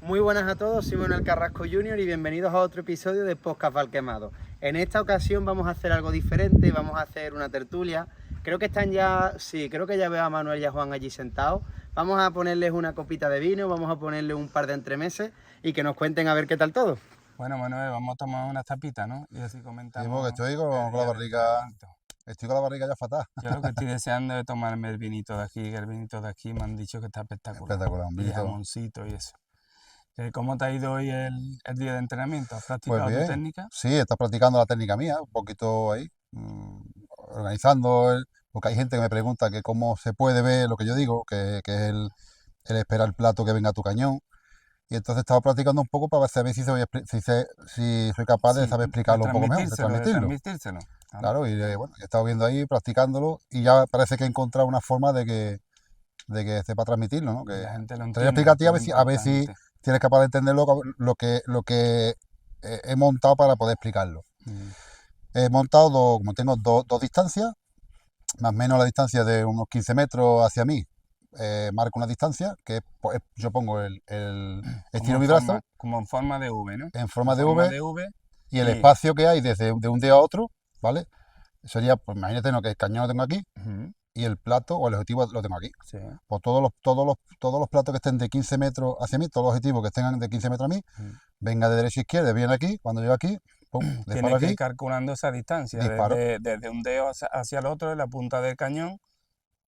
Muy buenas a todos, soy Manuel Carrasco Jr. y bienvenidos a otro episodio de Podcast Valquemado. En esta ocasión vamos a hacer algo diferente, vamos a hacer una tertulia. Creo que están ya, sí, creo que ya veo a Manuel y a Juan allí sentados. Vamos a ponerles una copita de vino, vamos a ponerles un par de entremeses y que nos cuenten a ver qué tal todo. Bueno, Manuel, vamos a tomar una tapita, ¿no? Y así Sí, comentamos. porque estoy el con día la del barriga, entrenamiento. estoy con la barriga ya fatal. Yo lo que estoy deseando es tomarme el vinito de aquí, que el vinito de aquí me han dicho que está espectacular. Espectacular, un Y vinito. jamoncito y eso. ¿Cómo te ha ido hoy el día de entrenamiento? ¿Has practicado Pues tu bien, técnica? sí, está practicando la técnica mía, un poquito ahí, organizando, porque hay gente que me pregunta que cómo se puede ver lo que yo digo, que es el esperar el plato que venga a tu cañón. Y entonces estaba practicando un poco para saber si si soy capaz de Sí, saber explicarlo un poco mejor, de de transmitirlo. transmitírselo. Claro. Claro, y bueno, he estado viendo ahí, practicándolo, y ya parece que he encontrado una forma de que sepa transmitirlo, ¿no? Y la gente lo Te voy a entiende, explicar a ti que a es ver lo si importante. eres capaz de entender lo que he montado para poder explicarlo. Mm. He montado, como tengo dos distancias, más o menos la distancia de unos 15 metros hacia mí, marco una distancia que pues, yo pongo estiro mi brazo Como en forma de V, ¿no? en forma En de forma V de V. y el Y, espacio que hay de un dedo a otro, ¿vale? Sería, pues imagínate, ¿no?, que el cañón lo tengo aquí Ujú, y el plato o el objetivo lo tengo aquí. sí. Pues todos los platos que estén de 15 metros hacia mí, todos los objetivos que estén de 15 metros a mí, Ujú. venga de derecha a izquierda, viene aquí, cuando llego aquí, pum, disparo Tienes que aquí, ir calculando esa distancia, disparo. desde un dedo hacia el otro de la punta del cañón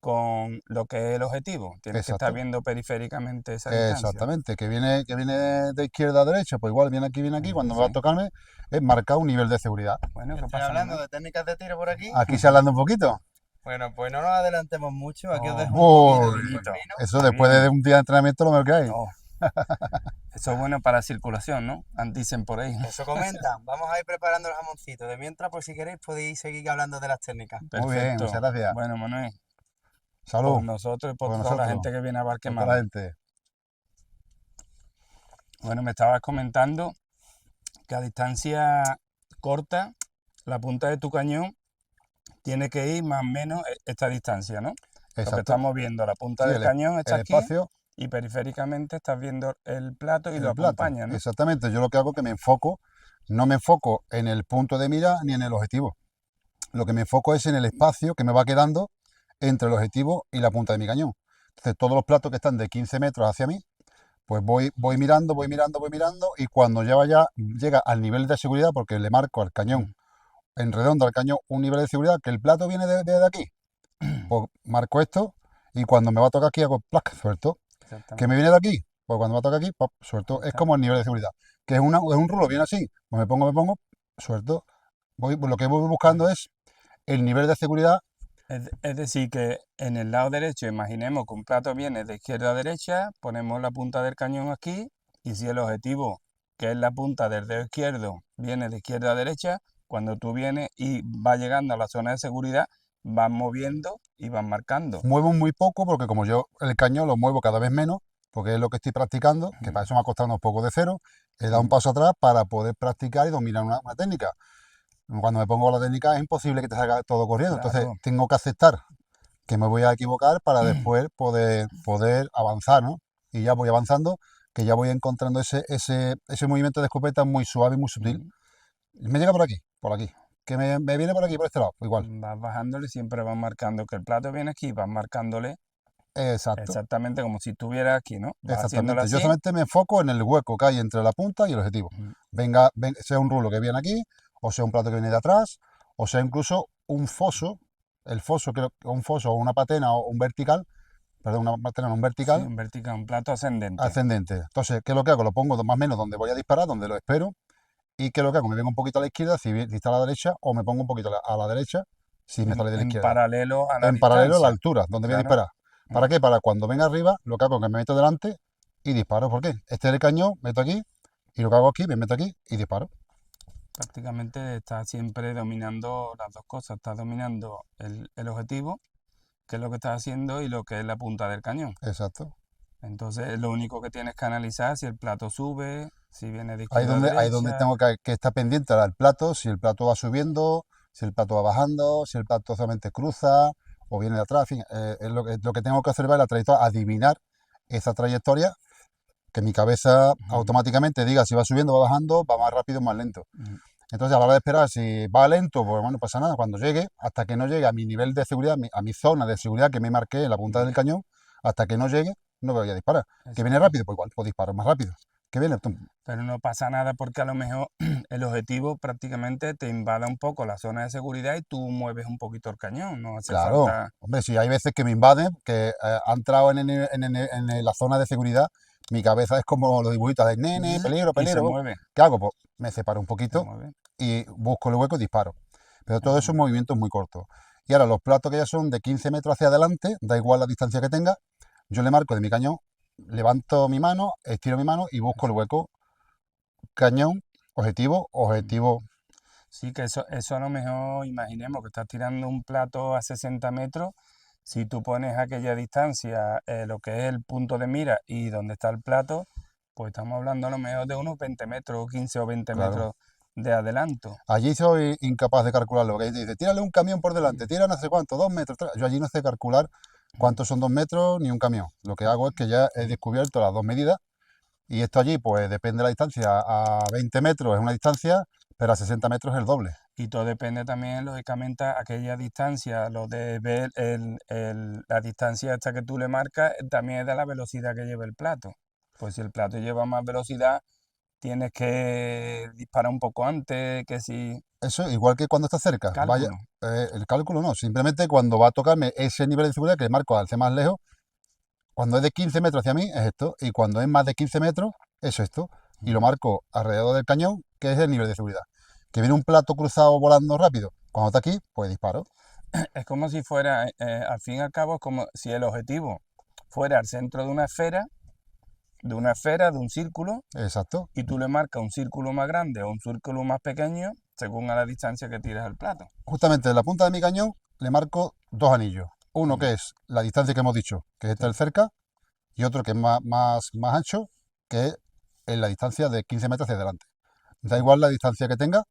con lo que es el objetivo. Tienes que estar Exacto. viendo periféricamente esa distancia. Exactamente, que viene de izquierda a derecha, pues igual viene aquí, cuando me va a Sí. tocarme, es marcar un nivel de seguridad. Bueno, ¿qué Estoy pasa, hablando Manuel? de técnicas de tiro por aquí. Aquí se hablando un poquito. Bueno, pues no nos adelantemos mucho, aquí os dejo un Oh, poquito Uy, de buen vinito. vino. eso después de Bien. un día de entrenamiento lo mejor que hay. Oh, eso es bueno para la circulación, ¿no? Dicen por ahí. Eso comentan. Vamos a ir preparando el jamoncito. De mientras, por si queréis, podéis seguir hablando de las técnicas. Muy bien, Perfecto. muchas gracias. Bueno, Manuel, Salud por nosotros y por por toda la nosotros, gente que viene a por toda la Barquemado. gente. Bueno, me estabas comentando que a distancia corta, la punta de tu cañón tiene que ir más o menos esta distancia, ¿no? Lo que Exacto. estamos viendo, la punta Sí, del cañón está el aquí espacio y periféricamente estás viendo el plato y en lo el plato. acompaña, ¿no? Exactamente, yo lo que hago es que no me enfoco en el punto de mira ni en el objetivo. Lo que me enfoco es en el espacio que me va quedando entre el objetivo y la punta de mi cañón. Entonces, todos los platos que están de 15 metros hacia mí, pues voy mirando, y cuando llega al nivel de seguridad, porque le marco al cañón, Mm, en redondo al cañón, un nivel de seguridad, que el plato viene de aquí, pues marco esto, y cuando me va a tocar aquí hago plac, suelto. ¿Que me exactamente. viene de aquí? Pues cuando me toca aquí, pop, Ahí suelto. Es está. como el nivel de seguridad. Que es un rulo, viene así. Pues me pongo, suelto. Lo que voy buscando es el nivel de seguridad. Es decir, que en el lado derecho, imaginemos que un plato viene de izquierda a derecha, ponemos la punta del cañón aquí, y si el objetivo, que es la punta del dedo izquierdo, viene de izquierda a derecha, cuando tú vienes y vas llegando a la zona de seguridad, vas moviendo y vas marcando. Muevo muy poco porque como yo el cañón lo muevo cada vez menos, porque es lo que estoy practicando, que para eso me ha costado unos pocos de cero, he dado un paso atrás para poder practicar y dominar una técnica. Cuando me pongo la técnica es imposible que te salga todo corriendo. Entonces Claro. tengo que aceptar que me voy a equivocar para después poder avanzar, ¿no? Y ya voy avanzando, que ya voy encontrando ese movimiento de escopeta muy suave y muy sutil. Mm, Me llega por aquí. Que me viene por aquí, por este lado, pues igual. Vas bajándole, siempre vas marcando que el plato viene aquí, vas marcándole Exacto, exactamente como si estuviera aquí, ¿no? Vas haciéndolo exactamente. Yo así. solamente me enfoco en el hueco que hay entre la punta y el objetivo. Mm, Sea un rulo que viene aquí, o sea un plato que viene de atrás, o sea incluso un foso, el foso, creo que un foso o una patena o un vertical, perdón, una patena o un sí, vertical un vertical, un plato ascendente. ascendente. Entonces, ¿qué es lo que hago? Lo pongo más o menos donde voy a disparar, donde lo espero. ¿Y qué es lo que hago? Me vengo un poquito a la izquierda si está a la derecha, o me pongo un poquito a la derecha si me sale de la En izquierda. paralelo a la En paralelo a la distancia. altura, donde voy a Claro. disparar. ¿Para qué? Para cuando venga arriba, lo que hago es que me meto delante y disparo. ¿Por qué? Este es el cañón, meto aquí, y lo que hago aquí, me meto aquí y disparo. Prácticamente estás siempre dominando las dos cosas. Estás dominando el objetivo, que es lo que estás haciendo, y lo que es la punta del cañón. Exacto. Entonces, lo único que tienes que analizar es si el plato sube, si viene de Ahí izquierda a donde, ahí donde derecha. tengo que estar pendiente al plato, si el plato va subiendo, si el plato va bajando, si el plato solamente cruza o viene de atrás. En fin, es lo que tengo que observar, la trayectoria, adivinar esa trayectoria que mi cabeza Ujú. automáticamente diga si va subiendo, va bajando, va más rápido o más lento. Ujú. Entonces, a la hora de esperar, si va lento, pues bueno, no pasa nada. Cuando llegue, hasta que no llegue a mi nivel de seguridad, a mi zona de seguridad que me marqué en la punta del cañón, hasta que no llegue, no voy a disparar. ¿Que viene Exacto. rápido? Pues igual, pues disparo más rápido. ¿Que viene? Tum. Pero no pasa nada porque a lo mejor el objetivo prácticamente te invada un poco la zona de seguridad y tú mueves un poquito el cañón. No hace Claro, falta. hombre, si hay veces que me invaden, que ha entrado en la zona de seguridad, mi cabeza es como los dibujitos de nene, peligro, Y se peligro. mueve, ¿Qué hago? Pues me separo un se poquito mueve. y busco el hueco y disparo. Pero todo eso Ujú. es movimientos muy cortos. Y ahora los platos que ya son de 15 metros hacia adelante, da igual la distancia que tenga, yo le marco de mi cañón, levanto mi mano, estiro mi mano y busco el Eso. hueco. Cañón, objetivo, Mm. objetivo. Sí, que eso a lo mejor, imaginemos que estás tirando un plato a 60 metros. Si tú pones a aquella distancia lo que es el punto de mira y donde está el plato, pues estamos hablando a lo mejor de unos 20 metros, 15 o 20 Claro. metros de adelanto. Allí soy incapaz de calcularlo, porque ahí te dice, tírale un camión por delante, tira no sé cuánto, 2 metros. Yo allí no sé calcular cuántos son 2 metros ni un camión. Lo que hago es que ya he descubierto las dos medidas y esto allí, pues depende de la distancia. A 20 metros es una distancia, pero a 60 metros es el doble. Y todo depende también, lógicamente, a aquella distancia, lo de ver la distancia hasta que tú le marcas, también es de la velocidad que lleva el plato. Pues si el plato lleva más velocidad, tienes que disparar un poco antes, que si Eso, igual que cuando está cerca, vaya, cálculo. el cálculo no, simplemente cuando va a tocarme ese nivel de seguridad que le marco al C más lejos, cuando es de 15 metros hacia mí es esto, y cuando es más de 15 metros es esto, y lo Ujú. marco alrededor del cañón, que es el nivel de seguridad. Que viene un plato cruzado volando rápido, cuando está aquí, pues disparo. Es como si fuera, al fin y al cabo, es como si el objetivo fuera al centro de un círculo, Exacto. y tú le marcas un círculo más grande o un círculo más pequeño según a la distancia que tires el plato. Justamente en la punta de mi cañón le marco dos anillos. Uno Mm. que es la distancia que hemos dicho, que es este Sí. el cerca, y otro que es más ancho, que es en la distancia de 15 metros hacia adelante. Da igual la distancia que tenga,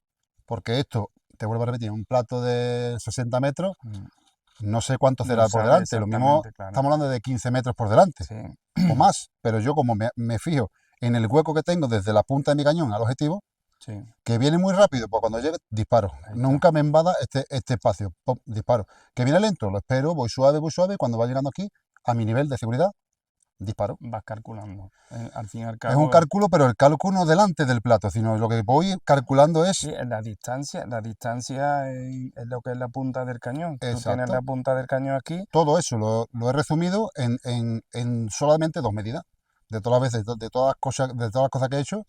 porque esto, te vuelvo a repetir, un plato de 60 metros, Mm. no sé cuánto No será por sabe delante. Lo mismo exactamente, claro. estamos hablando de 15 metros por delante Sí. o más, pero yo como me fijo en el hueco que tengo desde la punta de mi cañón al objetivo, Sí, que viene muy rápido, pues cuando llegue disparo. ahí está. Nunca me invada este espacio, pop, disparo. Que viene lento, lo espero, voy suave, y cuando va llegando aquí a mi nivel de seguridad, disparo. Vas calculando. Al fin y al Es un cabo, cálculo, pero el cálculo no delante del plato, sino lo que voy calculando sí, es la distancia es lo que es la punta del cañón. Tú tienes la exacto. punta del cañón aquí. Todo eso lo he resumido en solamente dos medidas. De todas las veces, de todas las cosas que he hecho,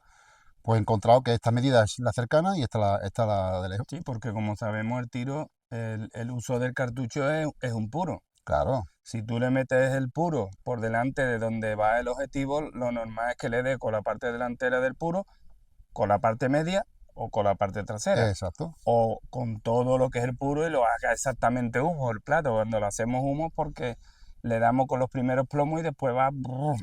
pues he encontrado que esta medida es la cercana y esta la de lejos. Sí, porque como sabemos el tiro, el uso del cartucho es un puro. Claro, Si tú le metes el puro por delante de donde va el objetivo, lo normal es que le dé con la parte delantera del puro, con la parte media o con la parte trasera. exacto. O con todo lo que es el puro y lo haga exactamente humo el plato. Cuando lo hacemos humo porque le damos con los primeros plomos y después va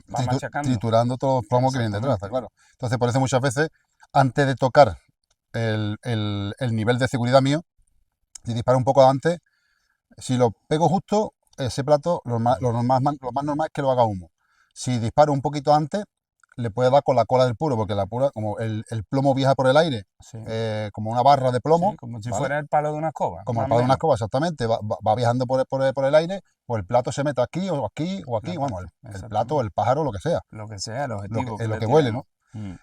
machacando. Triturando todos los plomos que vienen detrás, está Exactamente. claro. Entonces, por eso muchas veces, antes de tocar el nivel de seguridad mío, si disparo un poco antes, si lo pego justo, ese plato, lo más normal es que lo haga humo. Si disparo un poquito antes, le puede dar con la cola del puro, porque la pura, como el plomo viaja por el aire, Sí, como una barra de sí, plomo, como si ¿vale? fuera el palo de una escoba, Como más el o palo de una menos. escoba, exactamente, va viajando por el aire, pues el plato se mete aquí o aquí o La aquí, bueno, parte, el plato, exactamente. el pájaro, lo que sea, Lo que sea, el objetivo que lo le que huele, tiremos. ¿no? Mm.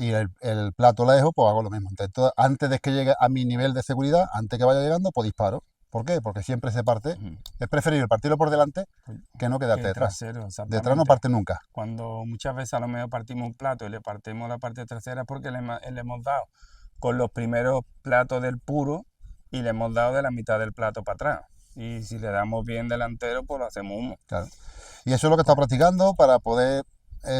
Y el plato lejos, pues hago lo mismo. Entonces, antes de que llegue a mi nivel de seguridad, antes que vaya llegando, pues disparo. ¿Por qué? Porque siempre se parte. Ujú. Es preferible partirlo por delante Pues, que no quedarte que detrás. trasero, Detrás no exactamente. parte nunca. Cuando muchas veces a lo mejor partimos un plato y le partimos la parte trasera porque le hemos dado con los primeros platos del puro y le hemos dado de la mitad del plato para atrás. Y si le damos bien delantero, pues lo hacemos humo. Claro. Y eso es lo que he estado Pues practicando para poder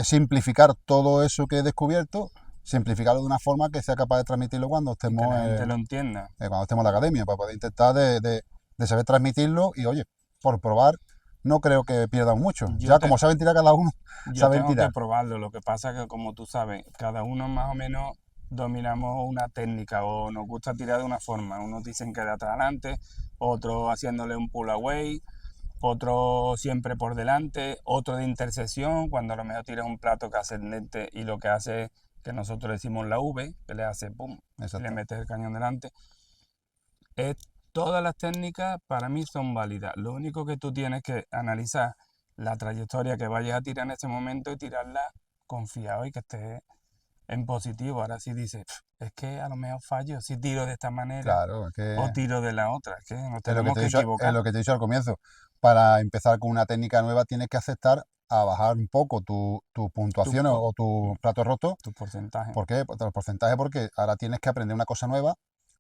simplificar todo eso que he descubierto, simplificarlo de una forma que sea capaz de transmitirlo y que la gente lo entienda. cuando estemos en la academia, para poder intentar de saber transmitirlo y, oye, por probar, no creo que pierdan mucho. Yo, Ya te, como saben tirar cada uno, yo saben tengo que tirar. probarlo. Lo que pasa es que, como tú sabes, cada uno más o menos dominamos una técnica o nos gusta tirar de una forma. Unos dicen que de atrás adelante, otros haciéndole un pull away, otro siempre por delante, otro de intersección, cuando a lo mejor tiras un plato que ascendente y lo que hace es que nosotros decimos la V, que le hace pum, y le Exacto. metes el cañón delante. Es, todas las técnicas para mí son válidas. Lo único que tú tienes que analizar la trayectoria que vayas a tirar en ese momento y tirarla confiado y que esté en positivo. Ahora sí dices, es que a lo mejor fallo si tiro de esta manera Claro, es o que tiro de la otra, es que nos es lo que tenemos te he que dicho, es equivocar. lo que te he dicho al comienzo. Para empezar con una técnica nueva tienes que aceptar a bajar un poco tu Tu, puntuación po- o tu plato roto. tu porcentaje. ¿Por qué? Por el porcentaje, porque ahora tienes que aprender una cosa nueva,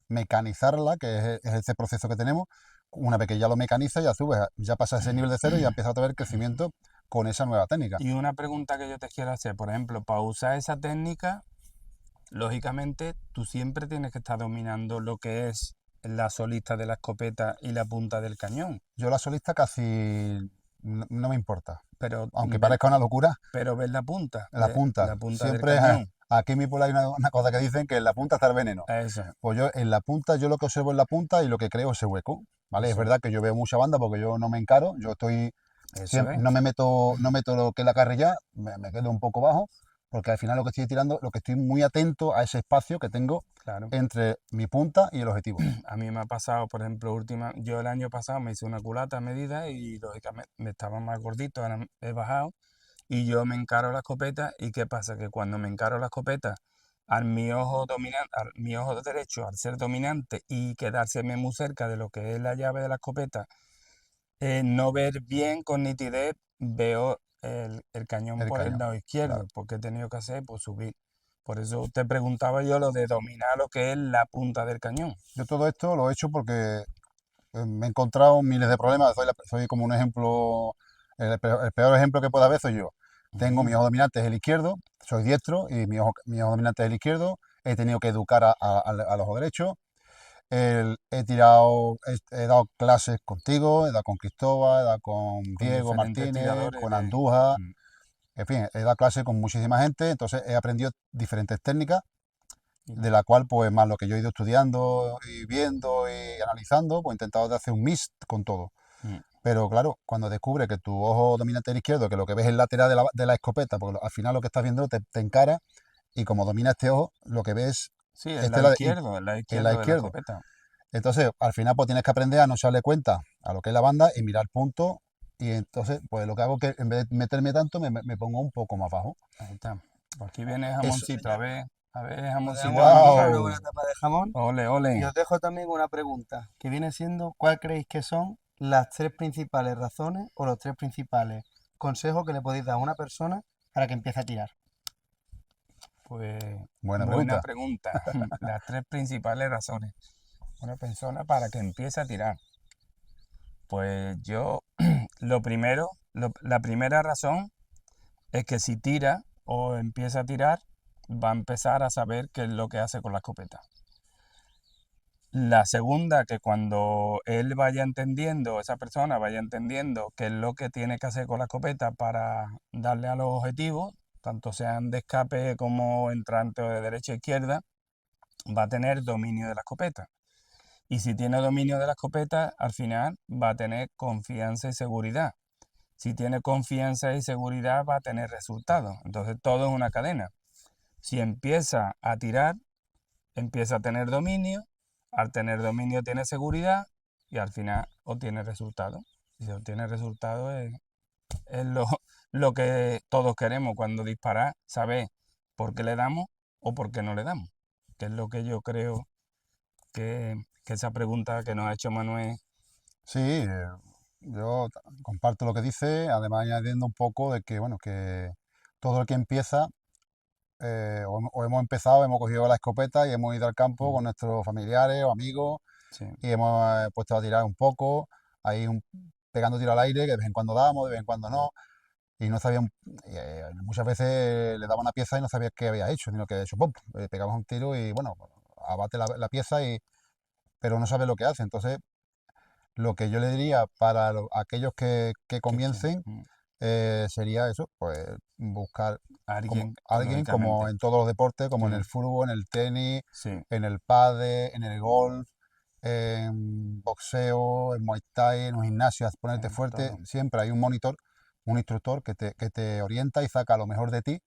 mecanizarla, que es ese proceso que tenemos. Una vez que ya lo mecanizas, ya subes, ya pasas ese nivel de cero y ya empiezas a ver crecimiento con esa nueva técnica. Y una pregunta que yo te quiero hacer, por ejemplo, para usar esa técnica, lógicamente tú siempre tienes que estar dominando lo que es la solista de la escopeta y la punta del cañón, Yo la solista casi no me importa. pero Aunque ves, parezca una locura, pero ves la la punta. punta del Siempre, cañón. aquí en mi pueblo hay una cosa que dicen que en la punta está el veneno. Eso, Pues yo en la punta, yo lo que observo en la punta y lo que creo es ese hueco, ¿vale? Es eso, verdad que yo veo mucha banda porque yo no me encaro, yo estoy, eso es, no meto lo que es la carrilla, me quedo un poco bajo, porque al final lo que estoy tirando, lo que estoy muy atento a ese espacio que tengo claro. entre mi punta y el objetivo. A mí me ha pasado, por ejemplo, yo el año pasado me hice una culata a medida y lógicamente me estaba más gordito, ahora he bajado y yo me encaro la escopeta y ¿qué pasa? Que cuando me encaro la escopeta, al mi ojo derecho, al ser dominante y quedárseme muy cerca de lo que es la llave de la escopeta, no ver bien con nitidez, veo el cañón El por el cañón, lado izquierdo, claro. porque he tenido que hacer, pues subir. Por eso te preguntaba yo lo de dominar lo que es la punta del cañón. Yo todo esto lo he hecho porque me he encontrado miles de problemas, soy como un ejemplo, el peor ejemplo que pueda haber soy yo. Tengo Ujú. mi ojo dominante es el izquierdo, soy diestro y mi ojo dominante es el izquierdo. He tenido que educar al ojo derecho. He dado clases contigo, he dado con Cristóbal, he dado con Con Diego diferentes Martínez, tiradores con de... Andújar, Mm. en fin, he dado clases con muchísima gente, entonces he aprendido diferentes técnicas, Y- de la cual, pues más lo que yo he ido estudiando y viendo y analizando, pues he intentado de hacer un mix con todo. mm. Pero claro, cuando descubres que tu ojo dominante es el izquierdo, que lo que ves es el lateral de la escopeta, porque al final lo que estás viendo te encara y como domina este ojo, lo que ves Sí, este lado y el lado el lado izquierdo de la izquierdo. escopeta. Entonces, al final, pues tienes que aprender a no darle cuenta a lo que es la banda y mirar puntos. Y entonces, pues lo que hago es que en vez de meterme tanto, me pongo un poco más bajo. Ahí está. Por aquí viene Eso. jamoncito, a ver, Nos jamoncito, dejamos aquí una ¡Wow! buena tapa de jamón. ole, Y ole. os dejo también una pregunta, que viene siendo, ¿cuál creéis que son las tres principales razones o los tres principales consejos que le podéis dar a una persona para que empiece a tirar? Pues Buena buena pregunta. pregunta. Las tres principales razones. Una persona para que empiece a tirar. Pues yo, lo primero, la primera razón es que si tira o empieza a tirar, va a empezar a saber qué es lo que hace con la escopeta. La segunda, que cuando él vaya entendiendo, esa persona vaya entendiendo qué es lo que tiene que hacer con la escopeta para darle a los objetivos, tanto sean de escape como entrante o de derecha a izquierda, va a tener dominio de la escopeta. Y si tiene dominio de la escopeta, al final va a tener confianza y seguridad. Si tiene confianza y seguridad, va a tener resultados. Entonces todo es una cadena. Si empieza a tirar, empieza a tener dominio, al tener dominio tiene seguridad y al final obtiene resultados. Y si obtiene resultados es lo que todos queremos cuando disparar, saber por qué le damos o por qué no le damos. Que es lo que yo creo que esa pregunta que nos ha hecho Manuel. Sí, yo comparto lo que dice, además añadiendo un poco de que, bueno, que todo el que empieza, o hemos empezado, hemos cogido la escopeta y hemos ido al campo Mm, con nuestros familiares o amigos sí, y hemos puesto a tirar un poco, ahí pegando tiro al aire, que de vez en cuando damos, de vez en cuando no, y no sabían, muchas veces le daba una pieza y no sabías qué había hecho, sino que había hecho, ¡pum! Pegabas un tiro y bueno, abate la pieza, pero no sabes lo que hace. Entonces, lo que yo le diría para aquellos que comiencen mm, sería eso, pues buscar como alguien, alguien como lógicamente, en todos los deportes, como sí, en el fútbol, en el tenis, sí, en el pádel, en el golf, en boxeo, en Muay Thai, en un gimnasio, a ponerte en fuerte, todo. siempre hay un monitor, un instructor que te orienta y saca lo mejor de ti.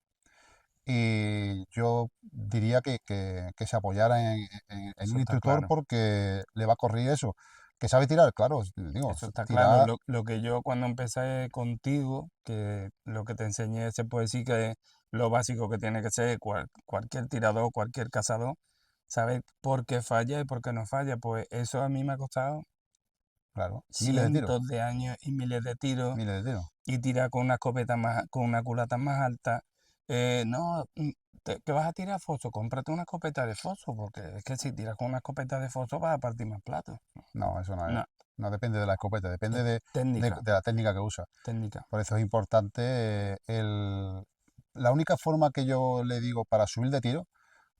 Y yo diría que se apoyara en Eso un está instructor claro. porque le va a correr eso. Que sabe tirar, claro, digo, Eso está claro. tirar, Lo que yo cuando empecé contigo, que lo que te enseñé, se puede decir que lo básico que tiene que ser cualquier tirador, cualquier cazador, saber por qué falla y por qué no falla. Pues eso a mí me ha costado claro, miles de tiros, cientos de años y miles de tiros miles de tiros. y tirar con una escopeta más, con una culata más alta. No, que vas a tirar foso, cómprate una escopeta de foso, porque es que si tiras con una escopeta de foso vas a partir más platos. No, eso no es. No, No depende de la escopeta, depende es de técnica, de la técnica que usa. técnica. Por eso es importante la única forma que yo le digo para subir de tiro,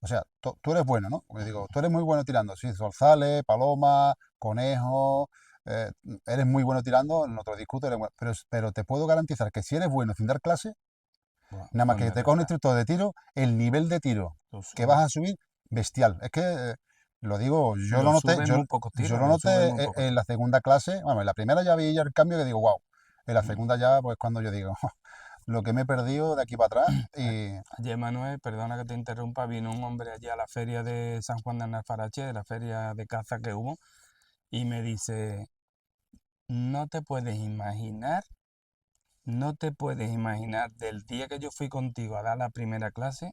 o sea, tú eres bueno, ¿no? Me digo, tú eres muy bueno tirando, sí, zorzales, paloma, conejo, eh, eres muy bueno tirando, no te lo discuto, pero te puedo garantizar que si eres bueno sin dar clase, Bueno, nada más pues que no te es coja un verdad. instructor de tiro, el nivel de tiro que vas Sube. a subir, bestial. Es que, lo digo, yo lo Lo noté, sube en yo, muy pocos yo tiros, lo lo sube en noté muy pocos en tiros. la segunda clase, bueno, en la primera ya vi ya el cambio que digo, wow. En la Mm. segunda ya, pues cuando yo digo, lo que me he perdido de aquí para atrás, A- y Ayer, Manuel, perdona que te interrumpa, vino un hombre allí a la feria de San Juan de Alfarache, de la feria de caza que hubo, y me dice, no te puedes imaginar, no te puedes imaginar del día que yo fui contigo a dar la primera clase,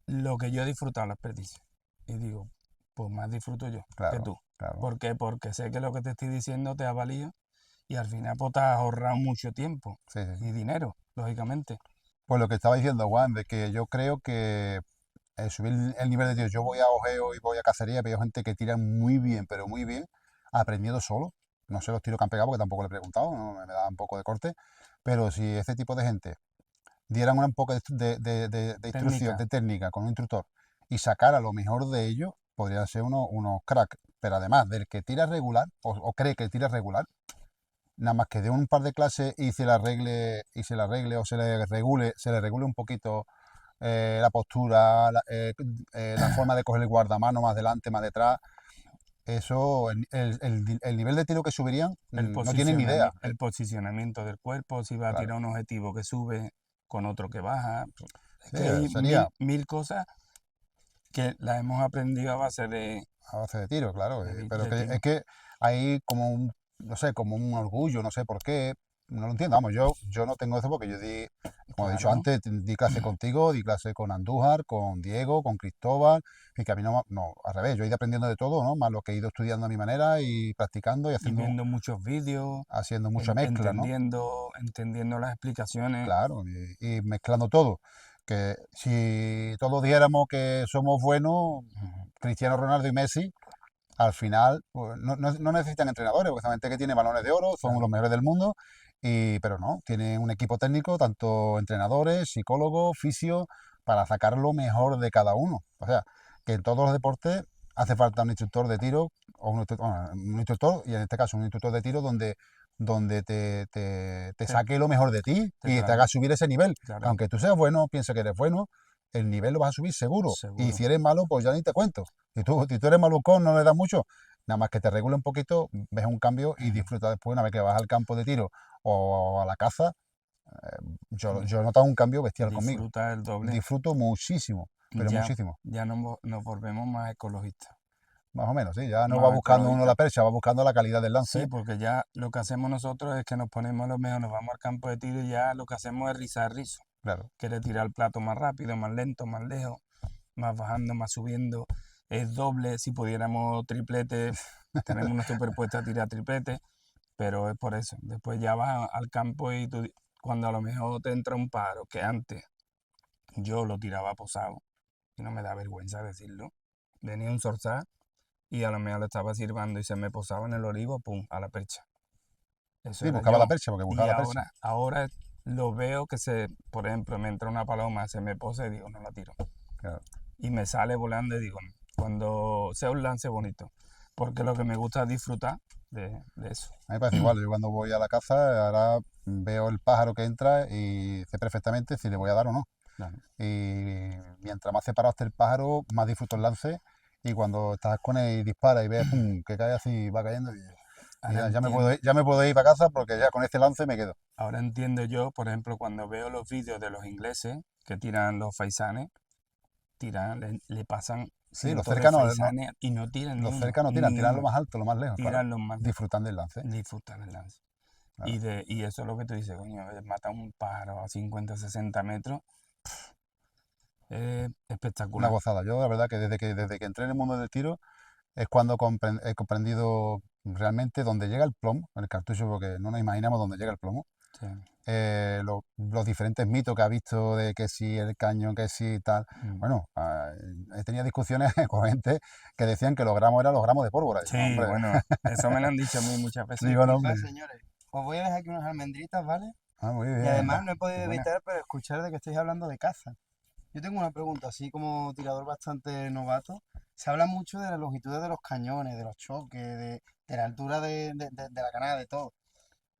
lo que yo he disfrutado la experticia. Y digo, pues más disfruto yo que claro, tú. claro, ¿Por qué? Porque sé que lo que te estoy diciendo te ha valido y al final pues te has ahorrado mucho tiempo sí, sí, sí. y dinero, lógicamente. Pues lo que estaba diciendo, Juan, de que yo creo que subir el nivel de tiro, yo voy a ojeo y voy a cacería, veo gente que tira muy bien, pero muy bien, aprendiendo solo. No sé los tiros que han pegado porque tampoco le he preguntado, no, me da un poco de corte, pero si este tipo de gente dieran un poco de instrucción, Técnica, de técnica con un instructor y sacara lo mejor de ellos, podrían ser unos cracks. Pero además del que tira regular o cree que tira regular, nada más que de un par de clases y se le arregle o se le regule un poquito la postura, la forma de coger el guardamano más delante, más detrás, eso, el nivel de tiro que subirían, no tienen ni idea. el posicionamiento del cuerpo, si va a Claro, tirar un objetivo que sube con otro que baja. Es sí, que hay sería mil cosas que las hemos aprendido a base a base de tiro, claro, pero de que es tiro. que hay como un, no sé, como un orgullo, no sé por qué, no lo entiendo, vamos, yo no tengo eso porque yo como he dicho Claro, antes, di clase contigo, di clase con Andújar, con Diego, con Cristóbal, y que a mí no, al revés, yo he ido aprendiendo de todo, ¿no? Más lo que he ido estudiando a mi manera y practicando y y haciendo, viendo muchos vídeos, haciendo mucha mezcla, ¿no? entendiendo las explicaciones. Claro, y mezclando todo. Que si todos dijéramos que somos buenos, Cristiano Ronaldo y Messi, al final pues, no necesitan entrenadores, porque solamente que tiene balones de oro, son los Claro, mejores del mundo, pero no, tiene un equipo técnico, tanto entrenadores, psicólogos, fisios, para sacar lo mejor de cada uno. O sea, que en todos los deportes hace falta un instructor de tiro, o un instructor, y en este caso un instructor de tiro donde te te, saque lo mejor de ti y te haga claro, subir ese nivel. Que claro, aunque tú seas bueno, piensa que eres bueno, el nivel lo vas a subir seguro. Y si seguro. eres malo, pues ya ni te cuento. Si tú eres malucón, no le das mucho, nada más que te regule un poquito, ves un cambio y disfruta después, una vez que vas al campo de tiro o a la caza, yo he notado un cambio bestial conmigo. Disfruta el doble. Disfruto muchísimo, pero Ya, muchísimo. ya nos volvemos más ecologistas. Más o menos, sí. Ya no va Más buscando uno la ecologistas. percha, va buscando la calidad del Sí, lance. porque ya lo que hacemos nosotros es que nos ponemos a lo mejor, nos vamos al campo de tiro y ya lo que hacemos es rizar rizo. Claro. Quiere tirar el plato más rápido, más lento, más lejos, más bajando, más subiendo. Es doble, si pudiéramos triplete, tenemos una superpuesta a tirar triplete, pero es por eso. Después ya vas al campo y tú, cuando a lo mejor te entra un paro, que antes yo lo tiraba posado, y no me da vergüenza decirlo. Venía un zorzal y a lo mejor le estaba sirvando y se me posaba en el olivo, pum, a la percha. Eso Sí, era buscaba la yo. percha, porque buscaba Y la percha. ahora lo veo que por ejemplo, me entra una paloma, se me posa y digo, no la tiro. Claro. Y me sale volando y digo, "No", cuando sea un lance bonito. Porque lo que me gusta es disfrutar de eso. A mí me parece igual. Yo cuando voy a la caza, ahora veo el pájaro que entra y sé perfectamente si le voy a dar o no. Claro. Y mientras más separado esté el pájaro, más disfruto el lance y cuando estás con él y dispara y ves pum, que cae así, va cayendo, y Ahora ya me entiendo, puedo ir, ya me puedo ir para casa porque ya con este lance me quedo. ahora entiendo yo, por ejemplo, cuando veo los vídeos de los ingleses que tiran los faisanes, le pasan Sí, cientos de no, faisanes y no tiran los cerca no tiran, ni tiran lo uno, más alto, lo más lejos, claro. tiran los más lejos, Disfrutan del lance, disfrutan el lance. claro. Y eso es lo que tú dices, coño, mata un pájaro a 50, 60 metros, es Una espectacular. gozada. Yo la verdad que desde que entré en el mundo del tiro es cuando he comprendido realmente dónde llega el plomo, el cartucho, porque no nos imaginamos dónde llega el plomo. Sí. Los diferentes mitos que ha visto de que si el cañón, que si tal. Mm. Bueno, he tenido discusiones con gente que decían que los gramos eran los gramos de pólvora. Digo, no, Sí, hombre, bueno, eso me lo han dicho a mí muchas veces. digo, no, hombre. Disculpad, señores. Os voy a dejar aquí unas almendritas, ¿vale? Ah, muy Y bien. además no he Qué podido buena. evitar pero escuchar de que estáis hablando de caza. Yo tengo una pregunta, así como tirador bastante novato. Se habla mucho de las longitudes de los cañones, de los choques, de la altura de la canada, de todo.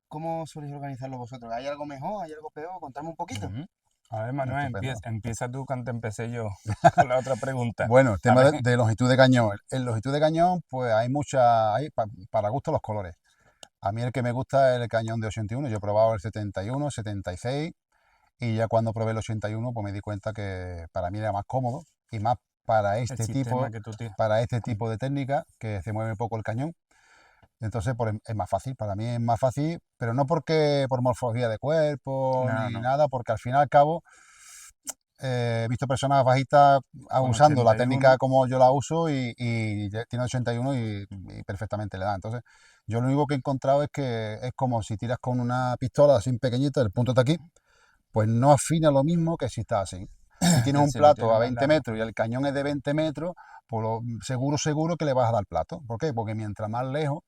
¿Cómo soléis organizarlo vosotros? ¿Hay algo mejor? ¿Hay algo peor? Contadme un poquito. Ujú. A ver, Manuel, Estupendo. empieza tú cuando empecé yo con la otra pregunta. Bueno, el A tema ver, de longitud de cañón. En longitud de cañón, pues hay para gusto los colores. A mí el que me gusta es el cañón de 81. Yo he probado el 71, 76 y ya cuando probé el 81, pues me di cuenta que para mí era más cómodo y más para el sistema que tú tienes. para este tipo de técnica, que se mueve poco el cañón. Entonces, pues es más fácil, para mí es más fácil, pero no porque por morfología de cuerpo No, ni no, nada, porque al fin y al cabo he visto personas bajitas con usando la 81. técnica como yo la uso y ya tiene 81 Mm. y perfectamente le da. Entonces, yo lo único que he encontrado es que es como si tiras con una pistola así pequeñita, el punto está aquí, pues no afina lo mismo que si está así. Si tienes Que un si lo plato tienes a más 20 largo. metros y el cañón es de 20 metros, pues seguro que le vas a dar plato. ¿Por qué? Porque mientras más lejos,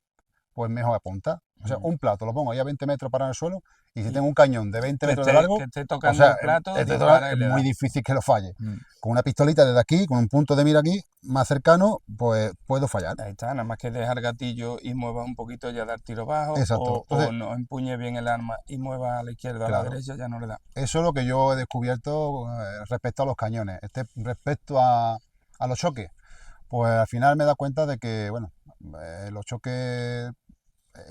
pues mejor apunta. O sea, Mm. un plato lo pongo ahí a 20 metros para el suelo y si Y tengo un cañón de 20 metros de que largo, esté o tocando sea, el plato, es dispara y le muy da. difícil que lo falle. Mm. Con una pistolita desde aquí, con un punto de mira aquí, más cercano, pues puedo fallar. Ahí está, nada más que dejar gatillo y muevas un poquito ya dar tiro bajo Exacto. o Entonces, no empuñe bien el arma y mueva a la izquierda o a la claro, derecha, ya no le da. eso es lo que yo he descubierto respecto a los cañones. Respecto a los choques, pues al final me he dado cuenta de que, bueno, los choques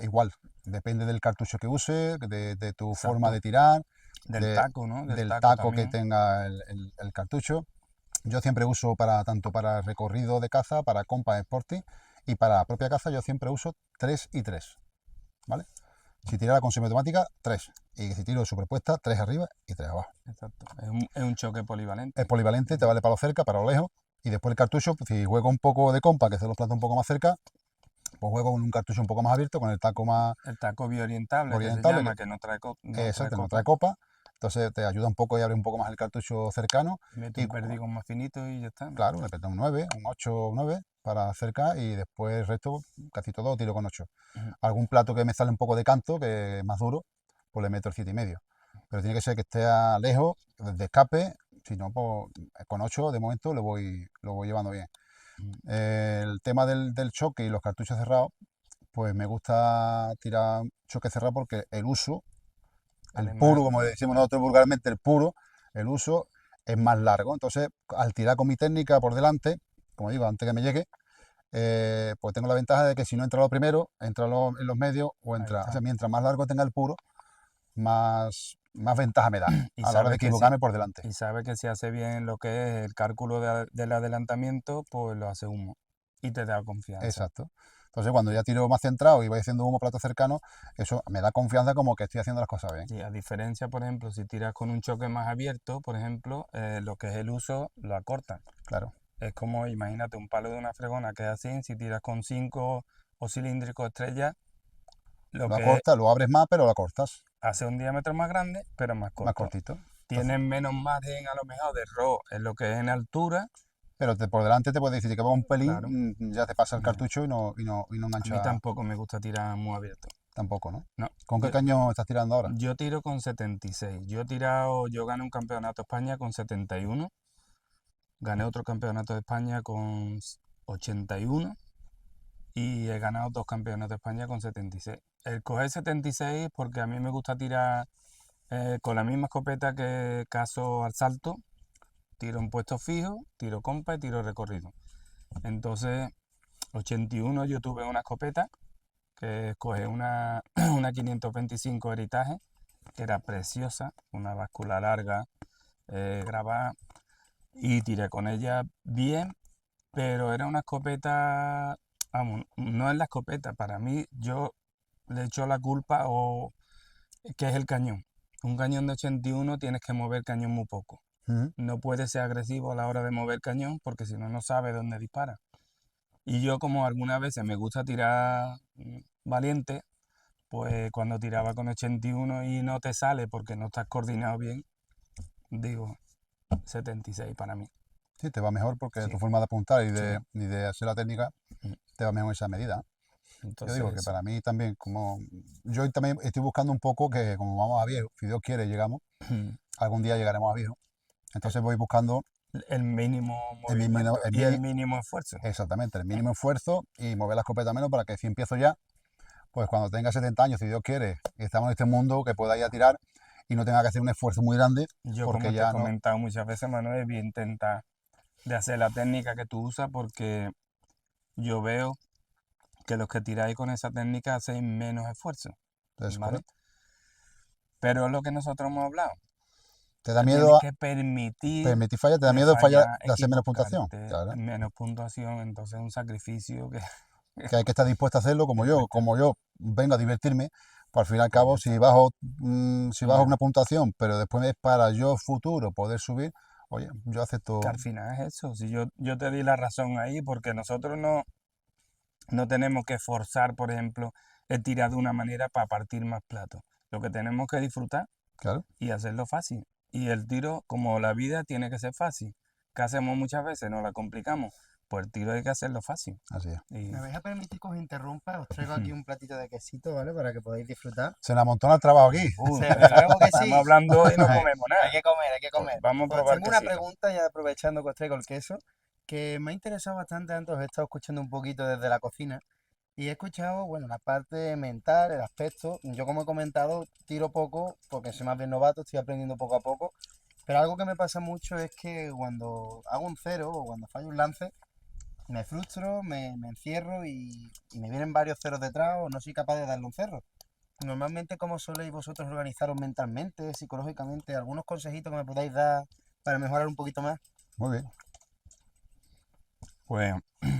igual, depende del cartucho que uses, de tu forma Exacto. de tirar, Del taco, ¿no? Del del taco taco que también. tenga el cartucho. Yo siempre uso tanto para recorrido de caza, para compa sporting y para propia caza, yo siempre uso 3 y 3, ¿vale? Si tiro con semiautomática, 3. Y si tiro superpuesta, 3 arriba y 3 abajo. Exacto. Es un choque polivalente. Es polivalente, te vale para lo cerca, para lo lejos. Y después el cartucho, pues, si juego un poco de compa, que se los plata un poco más cerca, pues juego con un cartucho un poco más abierto, con el taco más El taco biorientable que se orientable, llama, que no trae, no trae exacto, no trae copa. copa. Entonces te ayuda un poco y abre un poco más el cartucho cercano. Mete Y un perdigo más finito y ya está. claro, le peta un 9, un 8 o 9 para cerca y después el resto, casi todo, tiro con 8. Ujú. Algún plato que me sale un poco de canto, que es más duro, pues le meto el 7,5. Pero tiene que ser que esté lejos, de escape, si no, pues con 8 de momento lo voy llevando bien. Mm. El tema del choque y los cartuchos cerrados, pues me gusta tirar choque cerrado porque el uso, el Además, puro, como decimos nosotros vulgarmente, el uso es más largo. Entonces, al tirar con mi técnica por delante, como digo, antes que me llegue, pues tengo la ventaja de que si no entra lo primero, entra en los medios o ahí entra. O sea, está. mientras más largo tenga el puro, más ventaja me da Y a la hora de sabe que si, equivocarme por delante. y sabe que si hace bien lo que es el cálculo del adelantamiento, pues lo hace humo y te da confianza. Exacto. Entonces, cuando ya tiro más centrado y voy haciendo humo plato cercano, eso me da confianza como que estoy haciendo las cosas bien. Y a diferencia, por ejemplo, si tiras con un choque más abierto, por ejemplo, lo que es el uso lo acortan. Claro. Es como, imagínate, un palo de una fregona que es así, si tiras con 5 o cilíndrico estrella, lo Lo que es, acortas, lo abres más, pero lo acortas hace un diámetro más grande, pero más más corto. cortito. Entonces, Tienen menos margen a lo mejor de error en lo que es en altura, pero por delante te puede decir que va un pelín, claro. ya te pasa el No, cartucho y no a mí engancha tampoco me gusta tirar muy abierto. tampoco, ¿no? No, ¿Con qué cañón estás tirando ahora? yo tiro con 76. Yo gané un campeonato de España con 71. Gané otro campeonato de España con 81 y he ganado 2 campeonatos de España con 76. El coger 76 porque a mí me gusta tirar con la misma escopeta que cazo al salto, tiro en puesto fijo, tiro compa y tiro recorrido. Entonces, 81 yo tuve una escopeta que escogí una, una 525 Heritage, que era preciosa, una báscula larga, grabada, y tiré con ella bien, pero era una escopeta, vamos, no es la escopeta, para mí yo le echo la culpa o que es el cañón. Un cañón de 81 tienes que mover cañón muy poco. Ujú. No puedes ser agresivo a la hora de mover cañón porque si no, no sabes dónde dispara. Y yo como algunas veces me gusta tirar valiente, pues cuando tiraba con 81 y no te sale porque no estás coordinado bien, digo 76 para mí. Sí, te va mejor porque Sí, tu forma de apuntar sí. y de hacer la técnica Mm. te va mejor en esa medida. Yo Entonces digo que eso. para mí también, como yo también estoy buscando un poco que como vamos a viejo, si Dios quiere llegamos, algún día llegaremos a viejo. Entonces voy buscando El mínimo el mínimo, movimiento y el mínimo esfuerzo. exactamente, el mínimo esfuerzo y mover la escopeta menos para que si empiezo ya, pues cuando tenga 70 años, si Dios quiere, y estamos en este mundo, que pueda ir a tirar y no tenga que hacer un esfuerzo muy grande, Yo porque como te he ya no, comentado muchas veces, Manuel, voy a intentar de hacer la técnica que tú usas porque yo veo que los que tiráis con esa técnica hacéis menos esfuerzo, es ¿vale? correcto. Pero es lo que nosotros hemos hablado. Te da Te tienes miedo que permitir permitir fallar, te da de miedo fallar, fallar, de hacer menos puntuación, equivocarte, claro. menos puntuación, entonces es un sacrificio que Que hay que estar dispuesto a hacerlo dispuesta. como yo vengo a divertirme, pues al fin y al Pues ya cabo, está. si bajo Bueno, una puntuación, pero después es para yo futuro poder subir, oye, yo que acepto, al final es eso. Si yo te di la razón ahí, porque nosotros no tenemos que forzar, por ejemplo, el tirar de una manera para partir más platos. Lo que tenemos que disfrutar claro, y hacerlo fácil. Y el tiro, como la vida, tiene que ser fácil. ¿Qué hacemos muchas veces? Nos la complicamos. Pues el tiro hay que hacerlo fácil. así es. Y ¿Me vais a permitir que os interrumpa? Os traigo aquí un platito de quesito, ¿vale? Para que podáis disfrutar. Se nos amontona el trabajo aquí. uh, Desde luego que estamos sí. hablando y no Hay, comemos hay nada. que comer, hay que Pues comer. vamos a Os probar tengo una quesito. pregunta, ya aprovechando que os traigo el queso, que me ha interesado bastante antes, os he estado escuchando un poquito desde la cocina y he escuchado, bueno, la parte mental, el aspecto. Yo, como he comentado, tiro poco porque soy más bien novato, estoy aprendiendo poco a poco, pero algo que me pasa mucho es que cuando hago un cero o cuando fallo un lance, me frustro, me encierro y me vienen varios ceros detrás o no soy capaz de darle un cerro. Normalmente, ¿cómo soléis vosotros organizaros mentalmente, psicológicamente? ¿Algunos consejitos que me podáis dar para mejorar un poquito más? Muy bien. Pues,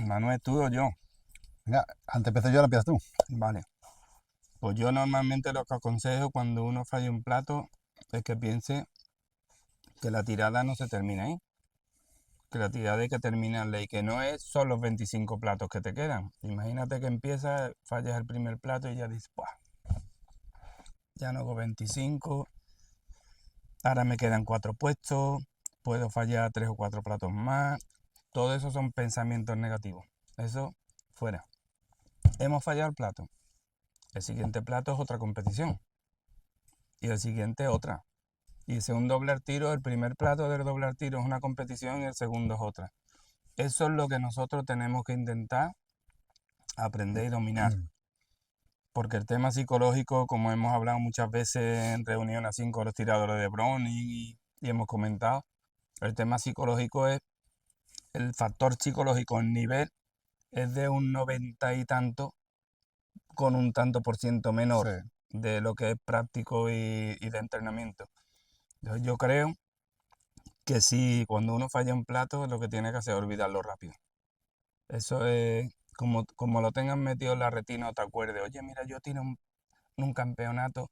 Manuel, tú o yo. Venga, antes empiezo yo, ahora empiezas tú. Vale. Pues yo normalmente lo que aconsejo cuando uno falla un plato es que piense que la tirada no se termina ahí. Que la tirada hay que terminarla y que no es solo los 25 platos que te quedan. Imagínate que empiezas, fallas el primer plato y ya dices, "Buah, ya no hago 25, ahora me quedan 4 puestos, puedo fallar 3 o 4 platos más". Todo eso son pensamientos negativos. Eso fuera. Hemos fallado el plato. El siguiente plato es otra competición. Y el siguiente otra. Y si un doble al tiro, el primer plato del doble al tiro es una competición y el segundo es otra. Eso es lo que nosotros tenemos que intentar aprender y dominar. Porque el tema psicológico, como hemos hablado muchas veces en reuniones así con los tiradores de Browning y hemos comentado, el tema psicológico es el factor psicológico, el nivel es de un 90 y tanto con un tanto por ciento Sí, menor de lo que es práctico y de entrenamiento. Entonces, yo creo que si cuando uno falla un plato, lo que tiene que hacer es olvidarlo rápido. Eso es como lo tengan metido en la retina o te acuerdes, oye, mira, yo tiro un campeonato,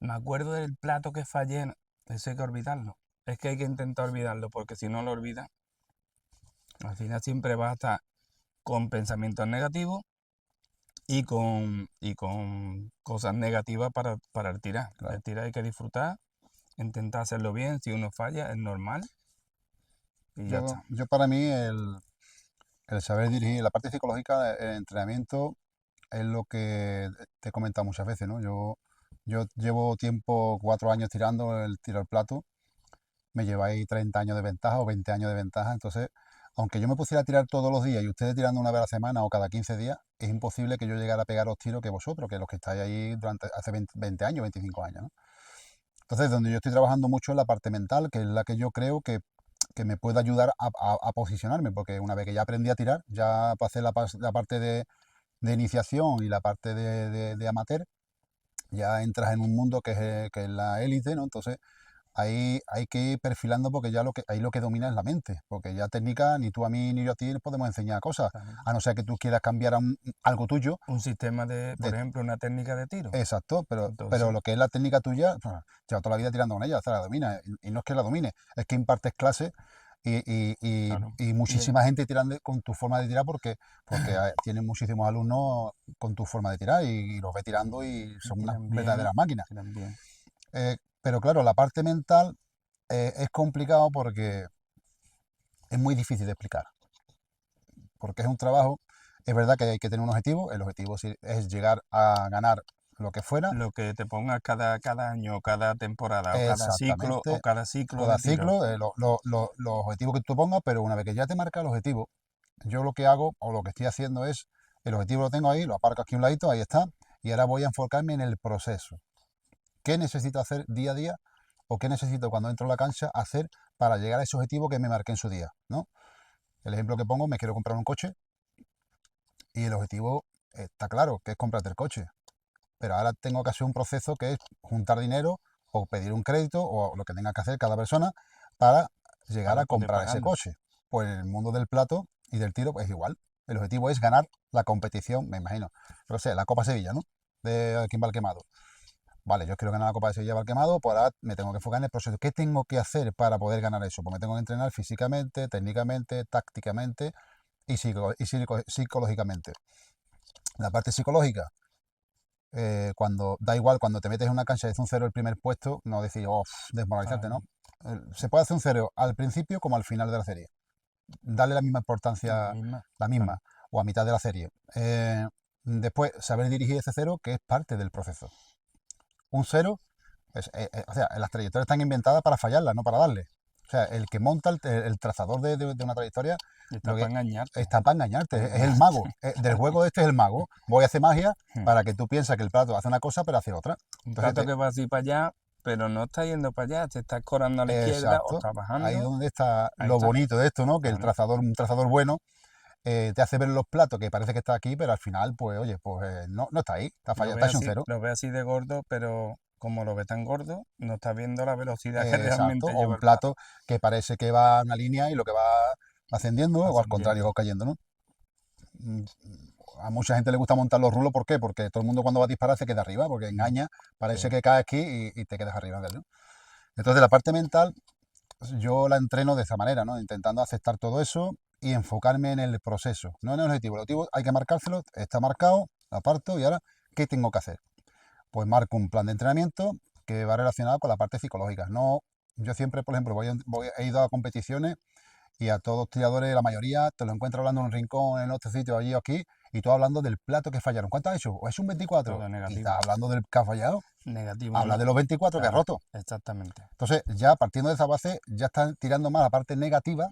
me acuerdo del plato que fallé, eso hay que olvidarlo. Es que hay que intentar olvidarlo, porque si no lo olvidas, al final siempre vas a estar con pensamientos negativos y con cosas negativas para el tirar. claro. El tirar hay que disfrutar, intentar hacerlo bien, si uno falla es normal y ya está. Yo para mí el saber dirigir, la parte psicológica, el entrenamiento es lo que te he comentado muchas veces, ¿no? Yo llevo tiempo, 4 años tirando el tiro al plato, me lleváis 30 años de ventaja o 20 años de ventaja, entonces, aunque yo me pusiera a tirar todos los días y ustedes tirando una vez a la semana o cada 15 días, es imposible que yo llegara a pegar los tiros que vosotros, que los que estáis ahí durante hace 20 años, 25 años, ¿no? Entonces, donde yo estoy trabajando mucho es la parte mental, que es la que yo creo que que me pueda ayudar a posicionarme, porque una vez que ya aprendí a tirar, ya pasé la parte de iniciación y la parte de amateur, ya entras en un mundo que es la élite, ¿no? Entonces ahí hay que ir perfilando porque ya ahí lo que domina es la mente, porque ya técnica ni tú a mí ni yo a ti nos podemos enseñar cosas, Claro. a no ser que tú quieras cambiar algo tuyo. Un sistema de, por ejemplo, una técnica de tiro. Exacto, pero Entonces, lo que es la técnica tuya, lleva toda la vida tirando con ella, o sea, la domina. Y no es que la domine, es que impartes clases claro. y muchísima gente tirando con tu forma de tirar porque tienen muchísimos alumnos con tu forma de tirar y los ve tirando y son unas tiran bien, verdaderas máquinas. tiran bien. Pero claro, la parte mental es complicado porque es muy difícil de explicar, porque es un trabajo, es verdad que hay que tener un objetivo, el objetivo es llegar a ganar lo que fuera. Lo que te pongas cada año, cada temporada, Exactamente, o cada ciclo cada de tiro. ciclo, los objetivos que tú pongas, pero una vez que ya te marca el objetivo, yo lo que hago o lo que estoy haciendo es, el objetivo lo tengo ahí, lo aparco aquí a un ladito, ahí está, y ahora voy a enfocarme en el proceso. ¿Qué necesito hacer día a día o qué necesito cuando entro a la cancha hacer para llegar a ese objetivo que me marqué en su día, ¿no? El ejemplo que pongo, me quiero comprar un coche y el objetivo está claro, que es comprarte el coche. Pero ahora tengo que hacer un proceso que es juntar dinero o pedir un crédito o lo que tenga que hacer cada persona para llegar Para a poder comprar ese pagarlo. coche. Pues en el mundo del plato y del tiro pues es igual. El objetivo es ganar la competición, me imagino. Yo sé, la Copa Sevilla, ¿no? De aquí en Valquemado. Vale, yo quiero ganar la Copa de Sevilla Valquemado, pues ahora me tengo que enfocar en el proceso. ¿Qué tengo que hacer para poder ganar eso? Pues me tengo que entrenar físicamente, técnicamente, tácticamente y psicológicamente. La parte psicológica, cuando da igual, cuando te metes en una cancha y haces un cero el primer puesto, no decir, oh, desmoralizarte, ¿no? Se puede hacer un cero al principio como al final de la serie. Darle la misma importancia, la misma, o a mitad de la serie. Después, saber dirigir ese cero, que es parte del proceso. Un cero, o sea, las trayectorias están inventadas para fallarlas, no para darle. O sea, el que monta el trazador de una trayectoria Está para engañarte. está para engañarte, es el mago. Del juego este es el mago. Voy a hacer magia para que tú pienses que el plato hace una cosa, pero hace otra. Un Entonces, plato que va así para allá, pero no está yendo para allá, te está escorando a la izquierda o exacto, está bajando. ahí donde está Ahí lo está. bonito de esto, ¿no? Que Claro. un trazador bueno, te hace ver los platos que parece que está aquí, pero al final, pues, oye, pues no está ahí, está fallado, está hecho un cero. Lo ve así de gordo, pero como lo ve tan gordo, no está viendo la velocidad que Exacto, realmente o lleva un el plato. plato que parece que va a una línea y lo que va ascendiendo, o al contrario, va cayendo, ¿no? A mucha gente le gusta montar los rulos, ¿por qué? Porque todo el mundo cuando va a disparar se queda arriba, porque engaña, parece que caes aquí y te quedas arriba de él, ¿no? Entonces la parte mental yo la entreno de esa manera, ¿no? Intentando aceptar todo eso y enfocarme en el proceso, no en el objetivo. El objetivo hay que marcárselo, está marcado, lo aparto y ahora, ¿qué tengo que hacer? Pues marco un plan de entrenamiento que va relacionado con la parte psicológica. No, yo siempre, por ejemplo, he ido a competiciones y a todos los tiradores, la mayoría, te lo encuentras hablando en un rincón, en otro sitio, allí o aquí, y tú hablando del plato que fallaron. ¿Cuánto has hecho? ¿O es un 24? Todo Y negativo. estás hablando del que ha fallado. Negativo. Habla de los 24 que has roto. Exactamente. Entonces, ya partiendo de esa base, ya estás tirando más a la parte negativa,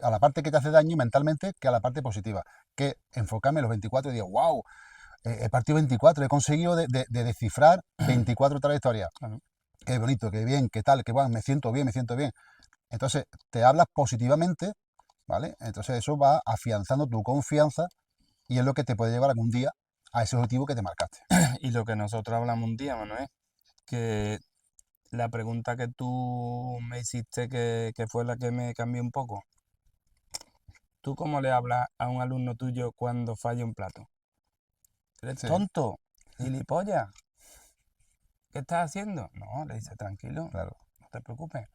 a la parte que te hace daño mentalmente, que a la parte positiva. Que enfocarme en los 24 y digo, wow, he partido 24, he conseguido de descifrar 24 trayectorias. Claro. Qué bonito, qué bien, qué tal, qué bueno, me siento bien, me siento bien. Entonces, te hablas positivamente, ¿vale? Entonces eso va afianzando tu confianza y es lo que te puede llevar algún día a ese objetivo que te marcaste. Y lo que nosotros hablamos un día, Manuel, que la pregunta que tú me hiciste, que fue la que me cambió un poco. ¿Tú cómo le hablas a un alumno tuyo cuando falla un plato? ¿Eres tonto? ¿Gilipollas? ¿Qué estás haciendo? No, le dice, tranquilo, Claro. no te preocupes.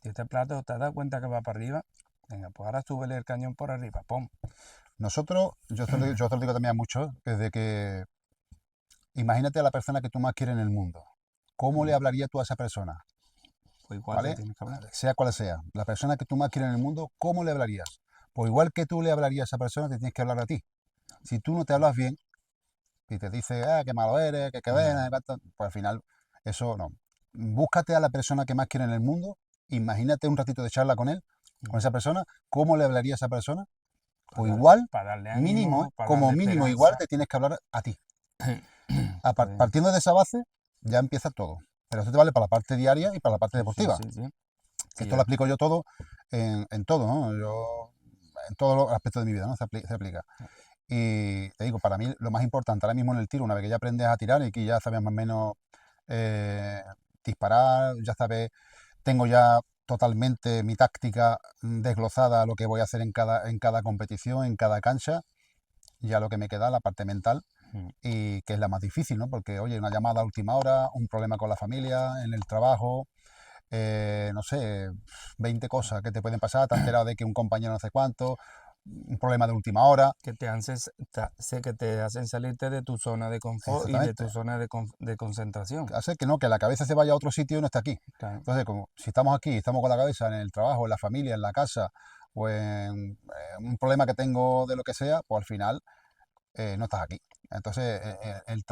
Si este plato te has dado cuenta que va para arriba, venga, pues ahora súbele el cañón por arriba, ¡pum! Nosotros, yo te lo digo también a muchos, desde que imagínate a la persona que tú más quieres en el mundo. ¿Cómo le hablarías tú a esa persona? Pues igual ¿Vale? le tienes que hablar. Sea cual sea, la persona que tú más quieres en el mundo, ¿cómo le hablarías? Pues igual que tú le hablarías a esa persona, te tienes que hablar a ti. Si tú no te hablas bien y te dice, qué malo eres, que ven, pues al final, eso no. Búscate a la persona que más quieres en el mundo, imagínate un ratito de charla con él, con esa persona, ¿cómo le hablaría a esa persona? Pues igual, para darle ánimo, mínimo, para como darle mínimo, esperanza. igual te tienes que hablar a ti. Partiendo de esa base, ya empieza todo. Pero eso te vale para la parte diaria y para la parte deportiva. Sí. Sí, Esto lo aplico yo todo en todo, ¿no? En todos los aspectos de mi vida, ¿no? Se aplica. Y te digo, para mí lo más importante ahora mismo en el tiro, una vez que ya aprendes a tirar y que ya sabes más o menos eh, disparar, ya sabes, tengo ya totalmente mi táctica desglosada, lo que voy a hacer en cada competición, en cada cancha, ya lo que me queda, la parte mental, mm, y que es la más difícil, ¿no? Porque, oye, una llamada a última hora, un problema con la familia, en el trabajo, no sé, 20 cosas que te pueden pasar, te has enterado de que un compañero no sé cuánto, un problema de última hora, que sé que te hacen salirte de tu zona de confort y de exactamente. tu zona de concentración. Hace que no, que la cabeza se vaya a otro sitio y no está aquí. Claro, Entonces, como si estamos aquí, estamos con la cabeza en el trabajo, en la familia, en la casa, o en un problema que tengo de lo que sea, pues al final no estás aquí. Entonces, el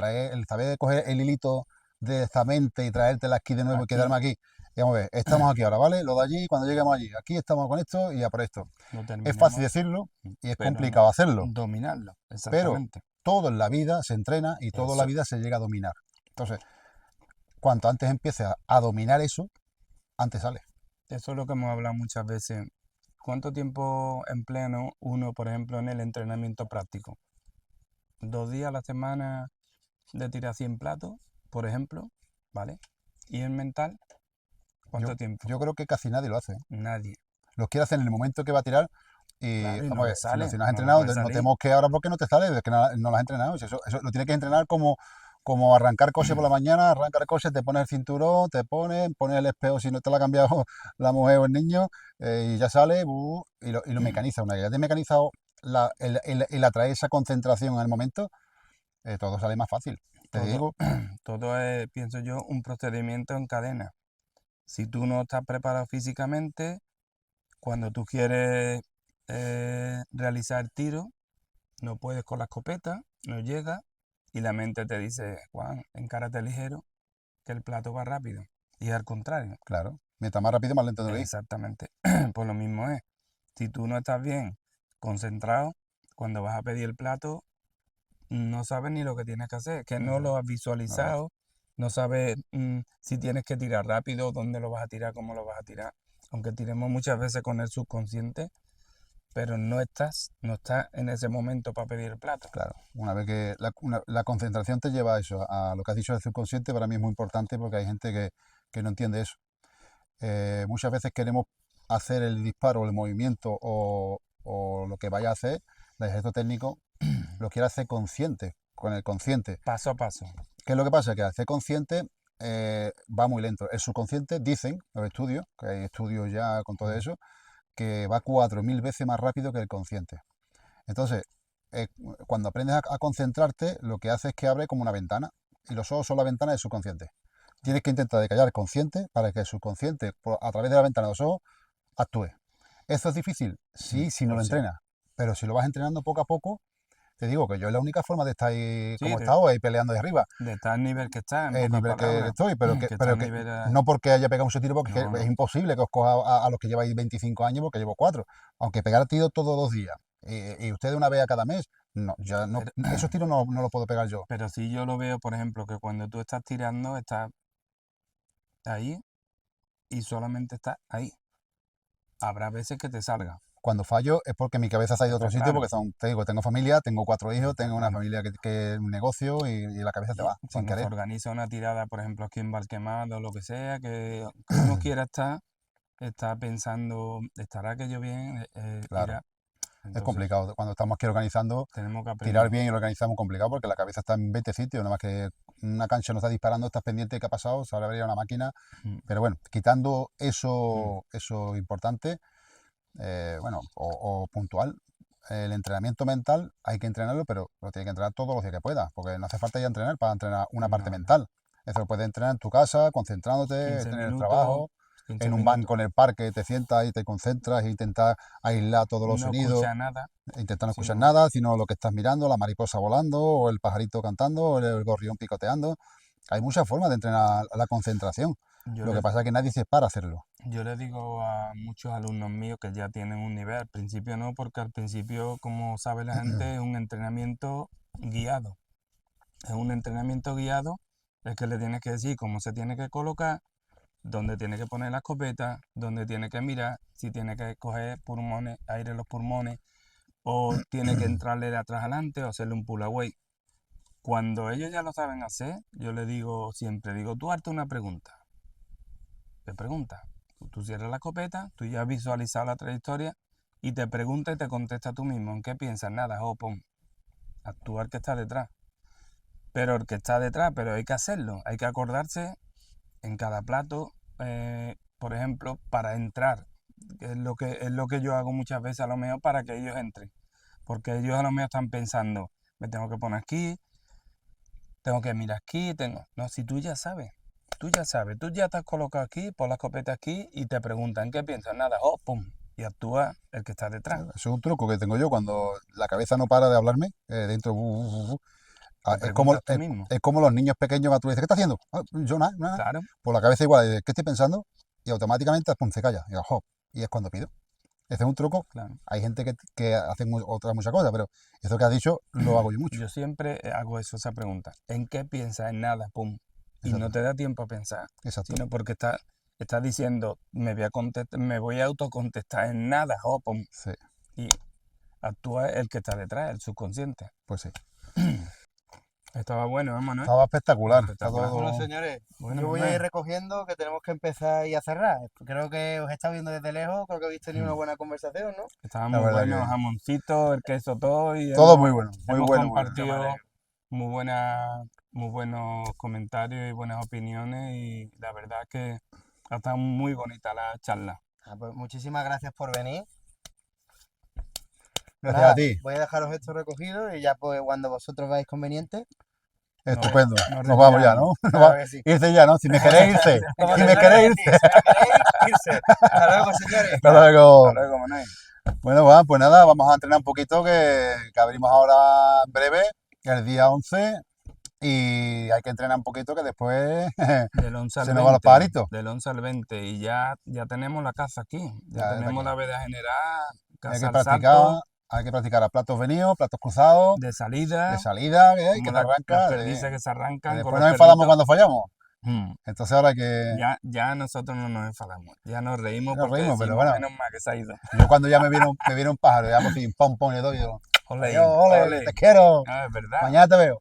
saber coger el hilito de esta mente y traértela aquí de nuevo y aquí quedarme aquí. Digamos, estamos aquí ahora, ¿vale? Lo de allí, cuando lleguemos allí, aquí estamos con esto y a por esto. lo Es fácil terminamos, decirlo y es pero no complicado hacerlo, dominarlo, pero exactamente. todo en la vida se entrena y todo en la Eso, vida se llega a dominar. Entonces, cuanto antes empieces a dominar eso, antes sale. eso es lo que hemos hablado muchas veces. ¿Cuánto tiempo emplea uno, por ejemplo, en el entrenamiento práctico? 2 días a la semana de tirar 100 platos, por ejemplo, ¿vale? ¿Y en mental? Yo, ¿Cuánto tiempo? yo creo que casi nadie lo hace. Nadie. Lo quiere hacer en el momento que va a tirar y, Claro, y no vamos a le ver, si no, sale, si no has no le entrenado, puede no salir. tenemos que ahora porque no te sale, es que no lo has entrenado. Si eso lo tienes que entrenar como arrancar coche por la mañana, arrancar coche, te pones el cinturón, pones el espejo si no te lo ha cambiado la mujer o el niño, y ya sale, y lo mecaniza. Una vez que ya te has mecanizado el atraer esa concentración en el momento, todo sale más fácil. Te Todo, digo, todo es, pienso yo, un procedimiento en cadena. Si tú no estás preparado físicamente, cuando tú quieres realizar tiro, no puedes con la escopeta, no llega, y la mente te dice, Juan, encárate ligero, que el plato va rápido. Y al contrario, claro, mientras más rápido, más lento lo ir. exactamente. Pues lo mismo es. Si tú no estás bien concentrado, cuando vas a pedir el plato, no sabes ni lo que tienes que hacer, que no lo has Nada. visualizado, no sabes si tienes que tirar rápido, dónde lo vas a tirar, cómo lo vas a tirar. Aunque tiremos muchas veces con el subconsciente, pero no estás en ese momento para pedir el plato. Claro, una vez que la concentración te lleva a eso, a lo que has dicho del subconsciente, para mí es muy importante porque hay gente que no entiende eso. Muchas veces queremos hacer el disparo, o el movimiento o lo que vaya a hacer, el gesto técnico, lo quiere hacer consciente, con el consciente. Paso a paso. ¿Qué es lo que pasa? Que al ser consciente va muy lento. El subconsciente, dicen los estudios, que hay estudios ya con todo eso, que va 4.000 veces más rápido que el consciente. Entonces, eh, cuando aprendes a concentrarte, lo que hace es que abre como una ventana. Y los ojos son la ventana del subconsciente. Tienes que intentar de callar el consciente para que el subconsciente, a través de la ventana de los ojos, actúe. ¿Esto es difícil? Sí, si no lo Pues sí. entrenas. Pero si lo vas entrenando poco a poco, te digo que yo es la única forma de estar ahí Sí, como he estado, ahí peleando de arriba, de estar al nivel que está, en el pocas nivel que palabras. estoy, pero que, Que está pero al que nivel... no porque haya pegado mucho tiro, porque es, no, que es no. imposible que os coja a los que lleváis 25 años, porque llevo 4. Aunque pegar tiro todos los días y ustedes una vez a cada mes, no, ya no, Pero, esos tiros no lo puedo pegar yo. pero sí yo lo veo, por ejemplo, que cuando tú estás tirando, estás ahí y solamente estás ahí. Habrá veces que te salga. Cuando fallo es porque mi cabeza se ha ido a otro Está sitio, claro, porque te digo, tengo familia, tengo 4 hijos, está tengo una claro. familia que un negocio y la cabeza te Y va, sin cuando se querer. organiza una tirada, por ejemplo, aquí en Valquemado o lo que sea, que aunque uno quiera estar, está pensando, ¿estará aquello bien? Claro, Irá. es Entonces, complicado. Cuando estamos aquí organizando, tenemos que tirar aprender. bien y lo organizamos complicado porque la cabeza está en 20 sitios, nada más que una cancha no está disparando, estás pendiente de qué ha pasado, se habrá abrir una máquina. Mm, Pero bueno, quitando mm. eso importante, bueno, o puntual, el entrenamiento mental hay que entrenarlo, pero lo tiene que entrenar todos los días que pueda, porque no hace falta ya entrenar para entrenar una parte No, no. mental. Eso lo puedes entrenar en tu casa, concentrándote, 15 en el minutos, trabajo, 15 en un minutos. banco en el parque, te sientas y te concentras e intentas aislar todos los No sonidos, escucha nada, intentar no escuchar sino nada, sino lo que estás mirando, la mariposa volando, o el pajarito cantando, o el gorrión picoteando. Hay muchas formas de entrenar la concentración. yo Lo que le, pasa es que nadie se para a hacerlo. yo le digo a muchos alumnos míos que ya tienen un nivel. Al principio no, porque al principio, como sabe la gente, es un entrenamiento guiado. Es un entrenamiento guiado, es que le tienes que decir cómo se tiene que colocar, dónde tiene que poner la escopeta, dónde tiene que mirar, si tiene que coger pulmones, aire en los pulmones, o tiene que entrarle de atrás adelante o hacerle un pull away. Cuando ellos ya lo saben hacer, yo le digo siempre, tú hazte una pregunta. Te pregunta. Tú cierras la escopeta, tú ya has visualizado la trayectoria y te pregunta y te contesta tú mismo. ¿En qué piensas? Nada, pum. Actuar que está detrás. Pero el que está detrás, pero hay que hacerlo. Hay que acordarse en cada plato, por ejemplo, para entrar. Que es lo que yo hago muchas veces a lo mejor para que ellos entren. Porque ellos a lo mejor están pensando, me tengo que poner aquí, tengo que mirar aquí, No, si tú ya sabes, tú ya te has colocado aquí, pon la escopeta aquí y te preguntan, ¿qué piensas? Nada, pum, y actúa el que está detrás. Eso es un truco que tengo yo cuando la cabeza no para de hablarme, dentro. Te Es como, preguntas tú mismo. es como los niños pequeños cuando tú le dices, ¿qué estás haciendo? "Ah, yo nada, nada". Claro, Por la cabeza igual, ¿qué estoy pensando? Y automáticamente pum, se calla. Y, "Ojo", y es cuando pido. Ese es un truco. claro. Hay gente que hace otras muchas cosas, pero eso que has dicho lo hago yo mucho. Yo siempre hago esa pregunta. ¿En qué piensas? En nada, pum. Y no Exacto, te da tiempo a pensar, exacto. sino porque está diciendo, me voy a autocontestar en nada, pum. Sí, Y actúa el que está detrás, el subconsciente. pues sí. Estaba bueno, Manuel. Estaba espectacular. Está Espectacular. todo- Bueno, señores, Bueno, yo voy a Manuel. ir recogiendo que tenemos que empezar y a cerrar. Creo que os he estado viendo desde lejos, creo que habéis tenido una buena conversación, ¿no? Estaban La muy verdad buenos, que jamoncito, el queso, todo. Y todo muy bueno, muy hemos bueno, muy bueno. Yo me compartido alegro. muy buenos comentarios y buenas opiniones. Y la verdad que ha estado muy bonita la charla. Pues muchísimas gracias por venir. Gracias Nada, a ti. voy a dejaros esto recogido y ya pues cuando vosotros veáis conveniente. Estupendo. nos Nos vamos ya, ¿no? retiramos. Claro que sí. Irse ya, ¿no? Si me queréis irse. Como Si se me suele queréis decir, irse. si no queréis irse. Hasta luego, señores. Hasta luego. Hasta luego, Manuel. Bueno, pues nada, vamos a entrenar un poquito que abrimos ahora en breve, que es el día 11, y hay que entrenar un poquito que después Del 11 al se nos van los 20. pajaritos. Del 11 al 20. Y ya tenemos la casa aquí. Ya Ya está tenemos aquí. la veda general, Hay casa que al practicar, salto, hay que practicar a platos venidos, platos cruzados, de de salida, salida, que como te las arranca, perdices que se que arrancan con después los nos enfadamos perritos. cuando fallamos. Mm. Entonces ahora que Ya nosotros no nos enfadamos, ya nos reímos nos porque reímos, pero decimos, bueno, menos mal que se ha ido. yo cuando ya me viene un pájaro, ya pues sin pom pom le doy, yo, Ole, adiós, ole, ole. te quiero, Ah, es verdad, mañana te veo.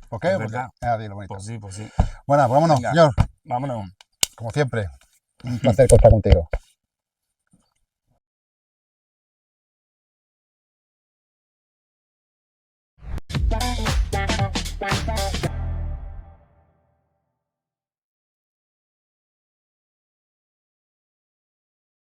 ¿Por qué? es Porque verdad. es así lo bonito. Pues sí. Bueno, pues vámonos, Venga. señor, Vámonos. como siempre. Un placer contar contigo.